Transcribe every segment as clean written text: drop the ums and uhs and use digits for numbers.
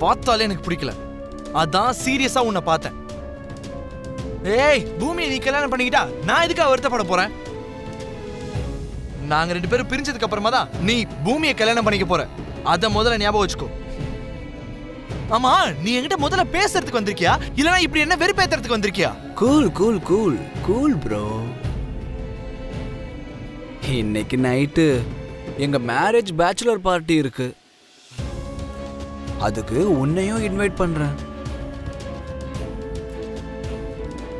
பார்த்தாலே எனக்கு பிடிக்கல. அதான் சீரியஸா உன்னை பார்த்தேன். ஏய் பூமியை நீ கல்யாணம் பண்ணிக்கிட்டா நான் எதுக்காக வருத்தப்பட போறேன்? நாங்க 2 பேரும் பிரிஞ்சதுக்கு அப்புறமா தான் நீ பூமியை கல்யாணம் பண்ணிக்க போற. அத முதல்ல ஞாபகம் வச்சுக்கோ. ஆமா, நீ என்கிட்ட முதல்ல பேசுறதுக்கு வந்திருக்கியா இல்லனா இப்படி என்ன வெறுப்பேத்துறதுக்கு வந்திருக்கியா? Cool cool cool cool bro. இன்னைக்கு நைட்டு எங்க மேரேஜ் பேச்சுலர் பார்ட்டி இருக்கு. அதுக்கு உன்னையும் இன்வைட் பண்றேன்.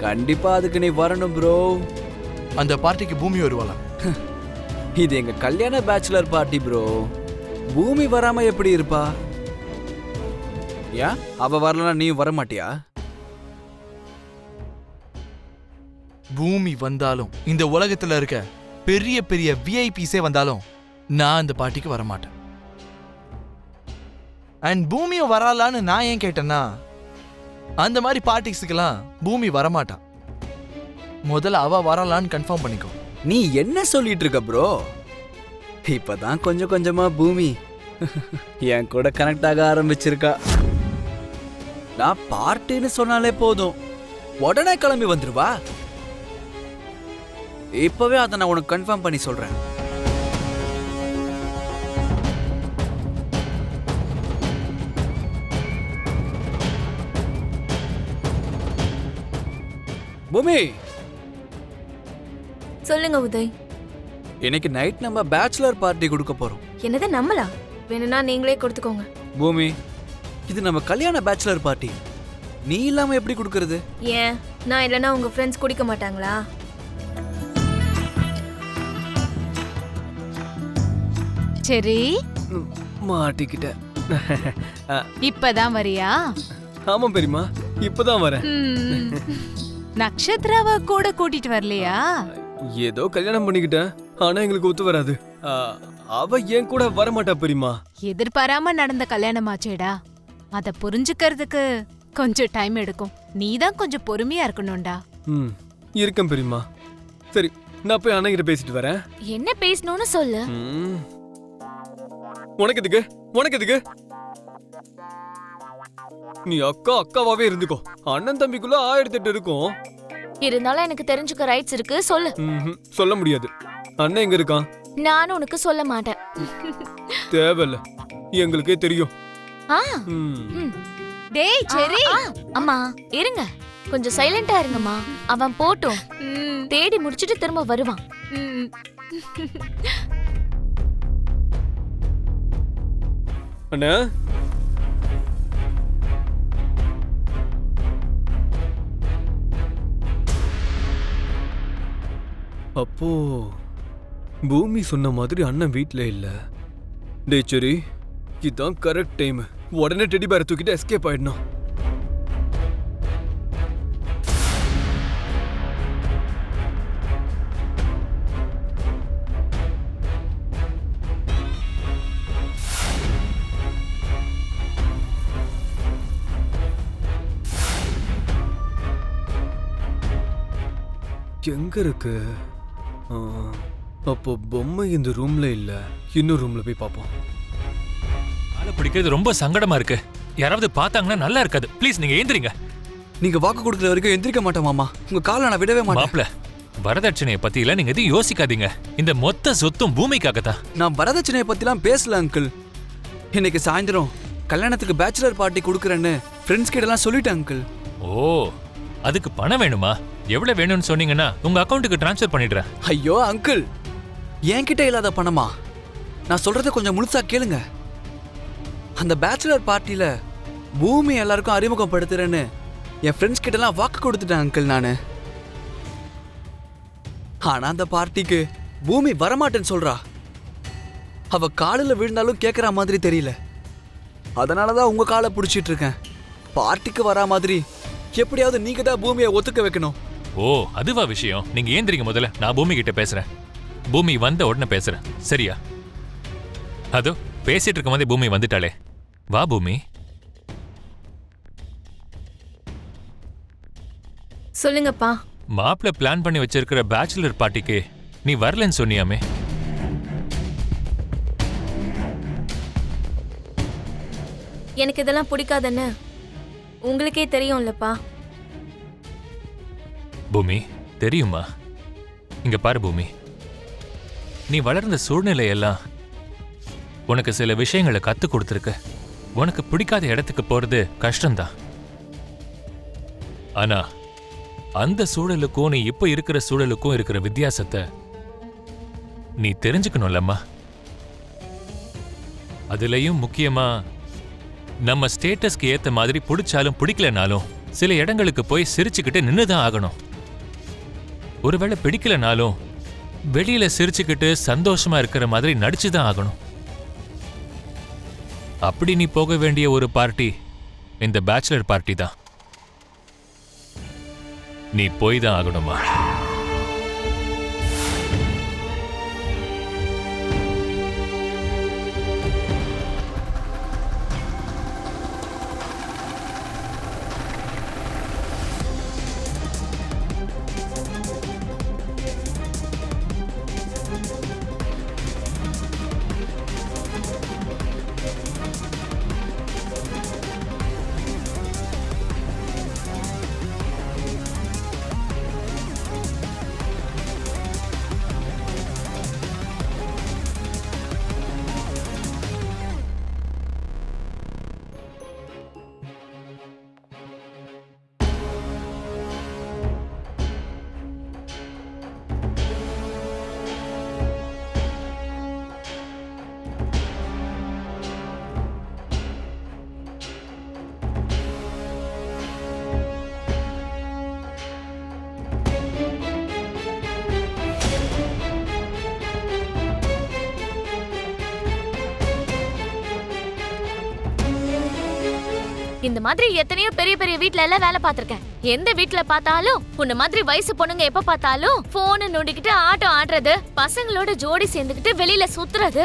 கண்டிப்பா அதுக்கு நீ வரணும் ப்ரோ. அந்த பார்ட்டிக்கு பூமி வருவாளா? இது எங்க கல்யாண பேச்சுலர் பார்ட்டி ப்ரோ. பூமி வராம எப்படி இருப்பா? ஏன் அவ வரலனா நீ வர மாட்டியா? பூமி வந்தாலும் இந்த உலகத்துல இருக்க பெரிய பெரிய விஐபிஸே வந்தாலும் நான் அந்த பார்ட்டிக்கு வர மாட்டேன். அண்ட் பூமியும் வராலான்னு நான் ஏன் கேட்டேன்னா, அந்த மாதிரி பார்ட்டிஸ்க்கெல்லாம் பூமி வரமாட்டான். முதல்ல அவ வரலான்னு கன்ஃபார்ம் பண்ணிக்கோ. நீ என்ன சொல்லிட்டு இருக்க ப்ரோ? இப்பதான் கொஞ்சம் கொஞ்சமா பூமி என் கூட கனெக்ட் ஆக ஆரம்பிச்சிருக்கா. நான் பார்ட்டின்னு சொன்னாலே போதும் உடனே கிளம்பி வந்துருவா. இப்பவே அதை நான் உனக்கு கன்ஃபார்ம் பண்ணி சொல்றேன். பூமி, சொல்லுங்க உதய். இன்னைக்கு நைட் நம்ம பேச்சுலர் பார்ட்டி கொடுக்க போறோம். என்னது நம்மளா? வேணும்னா நீங்களே கொடுத்துக்கோங்க. பூமி, இது நம்ம கல்யாண பேச்சுலர் பார்ட்டி. நீ இல்லாம எப்படி கொடுக்கறது? ஏன் நான் இல்லைன்னா உங்க ஃப்ரெண்ட்ஸ் குடிக்க மாட்டாங்களா? சரி, மாட்டிக்கிட்ட. இப்பதான் வரியா? ஆமா பெரியமா, இப்பதான் வரேன். நக்ஷத்ராவ கூட கூட்டிட்டு வரலையா? ஏதோ கல்யாணம் பண்ணிக்கிட்டேன், ஆனா எங்களுக்கு ஒத்து வராது. அவ ஏன் கூட வரமாட்டா பெரியமா. எதிர்பாராம நடந்த கல்யாணமாச்சேடா, அத புரிஞ்சுக்கிறதுக்கு கொஞ்சம் டைம் எடுக்கும். நீதான் கொஞ்சம் பொறுமையா இருக்கணும்டா. இருக்கேன் பெரியமா. சரி, நான் போய் அண்ணங்கிட்ட பேசிட்டு வரேன். என்ன பேசணும்னு சொல்லு. உனக்கு எதுக்கு? உனக்கு எதுக்கு? நீ அக்கா அக்காவாவே இருந்துக்கோ. அண்ணன் தம்பிக்குள்ள 1008 இருக்கும். இருந்தாலும் எனக்கு தெரிஞ்சுக்க ரைட்ஸ் இருக்கு, சொல்லு. சொல்ல முடியாது. அண்ணன் எங்க இருக்கான்? நானும் உனக்கு சொல்ல மாட்டேன். தேவையில்ல, எங்களுக்கே தெரியும். டேய் சரி, அம்மா இருங்க, கொஞ்சம் சைலண்டா இருங்கம்மா. அவன் போட்டும், தேடி முடிச்சிட்டு திரும்ப வருவான். அண்ணா, அப்போ பூமி சொன்ன மாதிரி அண்ணன் வீட்ல இல்ல. டேய் சரி, இதுதான் கரெக்ட் டைம். உடனே டெடி பேரை தூக்கிட்டு எஸ்கேப் ஆயிடணும். எங்க இருக்கு? அப்போ பொம்மை இந்த ரூம்ல இல்ல, இன்னொரு ரூம்ல போய் பாப்போம். ஆளை பிடிக்கிறது ரொம்ப சங்கடமா இருக்கு. யாராவது பார்த்தாங்கன்னா நல்லா இருக்காது. ப்ளீஸ் நீங்க ஏந்திரிங்க. நீங்க வாக்கு கொடுக்குற வரைக்கும் எந்திரிக்க மாட்டேன் மாமா. உங்க காலை நான் விடவே மாட்டேன். மாப்ள, வரதட்சணையை பத்தியில நீங்க எதையும் யோசிக்காதீங்க. இந்த மொத்த சொத்தும் பூமிக்காகத்தான். நான் வரதட்சணையை பத்திலாம் பேசல அங்கிள். இன்னைக்கு சாயந்தரம் கல்யாணத்துக்கு பேச்சுலர் பார்ட்டி கொடுக்குறேன்னு ஃப்ரெண்ட்ஸ் கிட்ட எல்லாம் சொல்லிட்டேன் அங்கிள். ஓ, அதுக்கு பணம் வேணுமா? எவ்வளவு வேணும்னு சொன்னீங்கன்னா உங்க அக்கவுண்ட்டுக்கு டிரான்ஸ்ஃபர் பண்ணிடுறேன். ஐயோ அங்கிள், என்கிட்ட இல்லாத பணமா? நான் சொல்றத கொஞ்சம் முழுசா கேளுங்க. அந்த பேச்சுலர் பார்ட்டில பூமி எல்லாருக்கும் அறிமுகப்படுத்துறேன்னு என் ஃப்ரெண்ட்ஸ் கிட்ட எல்லாம் வாக்கு கொடுத்துட்டேன் அங்கிள் நானு. ஆனா அந்த பார்ட்டிக்கு பூமி வரமாட்டேன்னு சொல்றா. அவ காலில் விழுந்தாலும் கேட்கற மாதிரி தெரியல. அதனாலதான் உங்க காலை பிடிச்சிட்டு இருக்கேன். பார்ட்டிக்கு வரா மாதிரி எப்படியாவது நீங்க தான் பூமியை ஒத்துக்க வைக்கணும். ஓ, அதுவா விஷயம்? நீங்க ஏந்திரிங்க முதல்ல. நான் பூமி கிட்ட பேசுறேன். பூமி வந்த உடனே பேசுறேன், சரியா? அதோ பேசிட்டு இருக்கும் போதே பூமி வந்துட்டாளே. வா பூமி. சொல்லுங்கப்பா. மாப்பிள்ள பிளான் பண்ணி வச்சிருக்கிற பேச்சுலர் பார்ட்டிக்கு நீ வரலன்னு சொன்னியாமே. எனக்கு இதெல்லாம் பிடிக்காதுன்னு உங்களுக்கே தெரியும்லப்பா. பூமி தெரியுமா? இங்க பாரு பூமி, நீ வளர்ந்த சூழ்நிலையெல்லாம் உனக்கு சில விஷயங்களை கத்து கொடுத்துருக்கு. உனக்கு பிடிக்காத இடத்துக்கு போறது கஷ்டம்தான். ஆனா அந்த சூழலுக்கும் நீ இப்ப இருக்கிற சூழலுக்கும் இருக்கிற வித்தியாசத்தை நீ தெரிஞ்சுக்கணும்லம்மா. அதுலயும் முக்கியமா நம்ம ஸ்டேட்டஸ்க்கு ஏத்த மாதிரி பிடிச்சாலும் பிடிக்கலனாலும் சில இடங்களுக்கு போய் சிரிச்சுக்கிட்டு நின்னுதான் ஆகணும். ஒருவேளை பிடிக்கலனாலும் வெளியில சிரிச்சுக்கிட்டு சந்தோஷமா இருக்கிற மாதிரி நடிச்சுதான் ஆகணும். அப்படி நீ போக வேண்டிய ஒரு பார்ட்டி இந்த பேச்சுலர் பார்ட்டி தான். நீ போய் தான் ஆகணுமா? இந்த மாதிரி எத்தனையோ பெரிய பெரிய வீட்ல எல்லாம் வேலை பார்த்திருக்கேன். எந்த வீட்ல பார்த்தாலும் உன்ன மாதிரி வயசு பொண்ணுங்க எப்ப பார்த்தாலும் போனை நோண்டிக்கிட்டு ஆட்டம் ஆடுறது, பசங்களோட ஜோடி சேர்ந்துக்கிட்டு வெளியில சுத்துறது.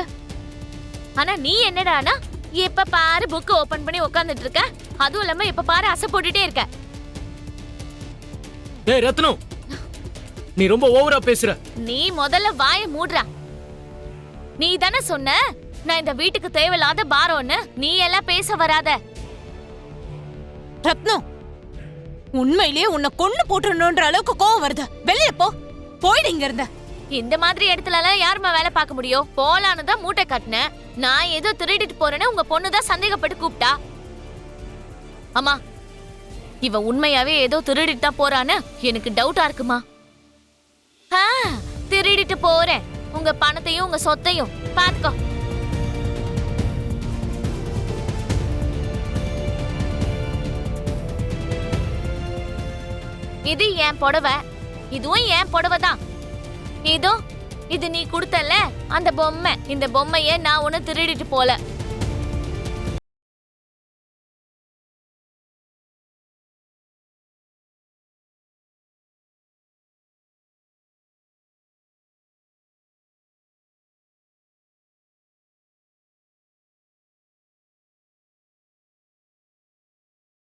ஆனா நீ என்னடானா எப்ப பாரு புக் ஓபன் பண்ணி உட்கார்ந்துட்டு இருக்க. அதுவும் இல்லாம எப்ப பாரு அசை போட்டுட்டே இருக்க. ஏய் ரத்னம், நீ ரொம்ப ஓவரா பேசுற. நீ முதல்ல வாயை மூடுறா. நீ தானே சொன்ன நான் இந்த வீட்டுக்கு தேவையில்லாத பாரோன்னு. நீ எல்லாம் பேச வராத. ரத்னம், உண்மையிலேயே உன்னை கொன்னு போட்டுறணும்ன்ற அளவுக்கு கோவம் வருது. வெளியில போ, போயிடு இங்க இருந்த. இந்த மாதிரி இடத்துல எல்லாம் யாருமா வேலை பார்க்க முடியும்? போலான்னு தான் மூட்டை கட்டினேன். நான் ஏதோ திருடிட்டு போறேன்னு உங்க பொண்ணுதான் சந்தேகப்பட்டு கூப்பிட்டா. அம்மா, இவ உண்மையாவே ஏதோ திருடிட்டு தான் போறான்னு எனக்கு டவுட்டா இருக்குமா? திருடிட்டு போறேன். உங்க பணத்தையும் உங்க சொத்தையும் பாத்துக்கோ. இது என் புடவை, இதுவும் என் புடவை தான். இதோ இது நீ கொடுத்தல அந்த பொம்மை. இந்த பொம்மைய நான் ஒண்ணு திருடிட்டு போல.